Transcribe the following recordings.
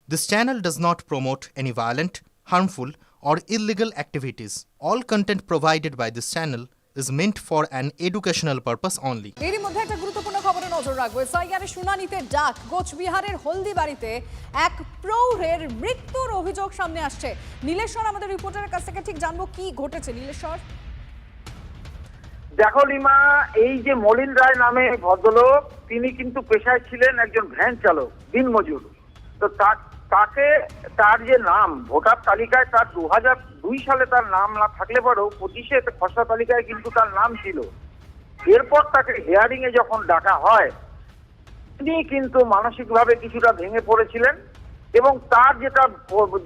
This channel does not promote any violent, harmful, or illegal activities. All content provided by this channel is meant for an educational purpose only. এরই মধ্যে একটা গুরুত্বপূর্ণ খবরে নজর রাখবো। এসআইআরের শুনানিতে ডাক। কোচবিহারের হলদিবাড়িতে এক প্রৌঢ়ের মৃত্যুর অভিযোগ সামনে আসছে। নীলেশ্বর আমাদের রিপোর্টারের কাছ থেকে ঠিক জানবো কি ঘটেছে। নীলেশ্বর, দেখো লিমা, এই যে মলিন রায় নামে ভদ্রলোক, তিনি কিন্তু পেশায় ছিলেন একজন ভ্যান চালক, দিনমজুর। তো তাকে তার যে নাম ভোটার তালিকায় তার 2002 সালে তার নাম না থাকলে পরেও 25-এ খসড়া তালিকায় কিন্তু তার নাম ছিল। এরপর তাকে হিয়ারিং এ যখন ডাকা হয়, তিনি কিন্তু মানসিকভাবে কিছুটা ভেঙে পড়েছিলেন এবং তার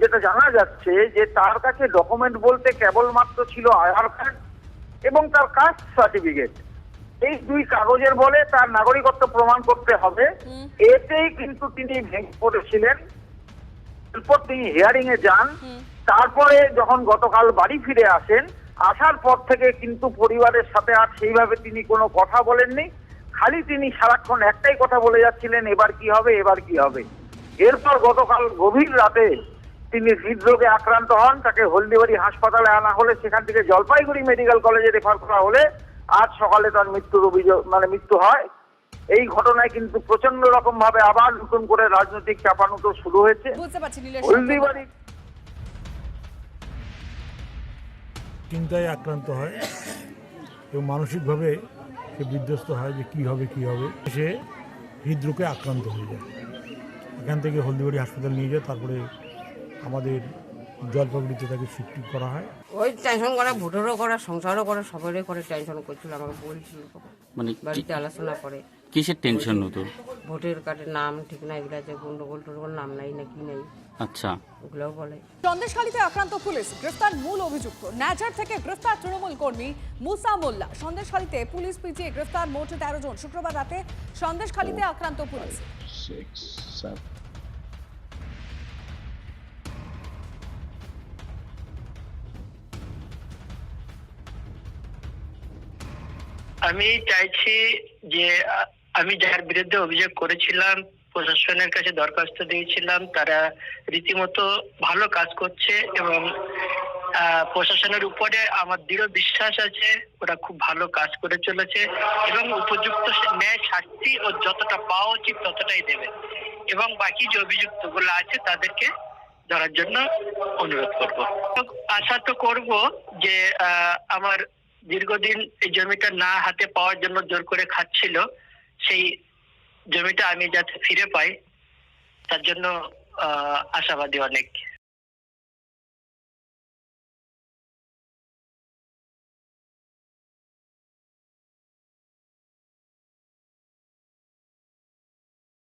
যেটা জানা যাচ্ছে যে তার কাছে ডকুমেন্ট বলতে কেবলমাত্র ছিল আধার কার্ড এবং তার কাস্ট সার্টিফিকেট। এই দুই কাগজের বলে তার নাগরিকত্ব প্রমাণ করতে হবে। এতেই কিন্তু তিনি ভেঙে পড়েছিলেন। এরপর তিনি হিয়ারিং এ যান। তারপরে যখন গতকাল বাড়ি ফিরে আসেন, আসার পর থেকে কিন্তু পরিবারের সাথে আর সেইভাবে তিনি কোনো কথা বলেননি। খালি তিনি সারাক্ষণ একটাই কথা বলে যাচ্ছিলেন, এবার কি হবে, এবার কি হবে। এরপর গতকাল গভীর রাতে তিনি হৃদরোগে আক্রান্ত হন। তাকে হলদিবাড়ি হাসপাতালে আনা হলে সেখান থেকে জলপাইগুড়ি মেডিকেল কলেজে রেফার করা হলে আজ সকালে তার মৃত্যু হয়। এই ঘটনায় কিন্তু প্রচন্ড রকম ভাবে আবার নতুন করে রাজনৈতিক চাপানুতো শুরু হয়েছে। বুঝতে পারছি নীলেশ্বর। হলদিবাড়ি চিন্তায় আক্রান্ত হয় এবং মানসিকভাবে সে বিধ্বস্ত হয় যে কী হবে সে হৃদরোগে আক্রান্ত হয়ে যায়। এখান থেকে হলদিবাড়ি হাসপাতাল নিয়ে যায়, তারপরে আমাদের জলপাইগুড়িতে তাকে শিফট করা হয়। ওই টেনশন করে, ভোটেরও করে, সংসারও করে, সবারই করে টেনশন করছিল। আমাকে বলছিল মানে বাড়িতে আলোচনা করে। কিসের টেনশন হতো? ভোটের কার্ডের নাম ঠিক নাই, এগুলা যে গন্ডগোল টোল নাম নাই না কি নাই, আচ্ছা, ওগুলোও বলে। সন্দেশখালীতে আক্রান্ত পুলিশ, গ্রেফতার মূল অভিযুক্ত। ন্যাচার থেকে গ্রেফতার তৃণমূল কর্মী মুসা মোল্লা। সন্দেশখালীতে পুলিশ পিটিয়ে গ্রেফতার মোট 13 জন। শুক্রবার রাতে সন্দেশখালীতে আক্রান্ত পুলিশ। আমি চাইছি যে আমি যার বিরুদ্ধে অভিযোগ করেছিলাম, প্রশাসনের কাছে দরখাস্ত দিয়েছিলাম, তারা রীতিমতো ভালো কাজ করছে এবং প্রশাসনের উপরে আমার দৃঢ় বিশ্বাস আছে ওরা খুব ভালো কাজ করে চলেছে এবং উপযুক্ত ন্যায় শাস্তি ও যতটা পাওয়া উচিত ততটাই দেবে এবং বাকি যে অভিযুক্তগুলো আছে তাদেরকে ধরার জন্য অনুরোধ করব। আশা তো করব যে আমার দীর্ঘদিন এই জমিটা না হাতে পাওয়ার জন্য জোর করে খাচ্ছিল, সেই জমিটা আমি যাতে ফিরে পাই তার জন্য আশাবাদী অনেক।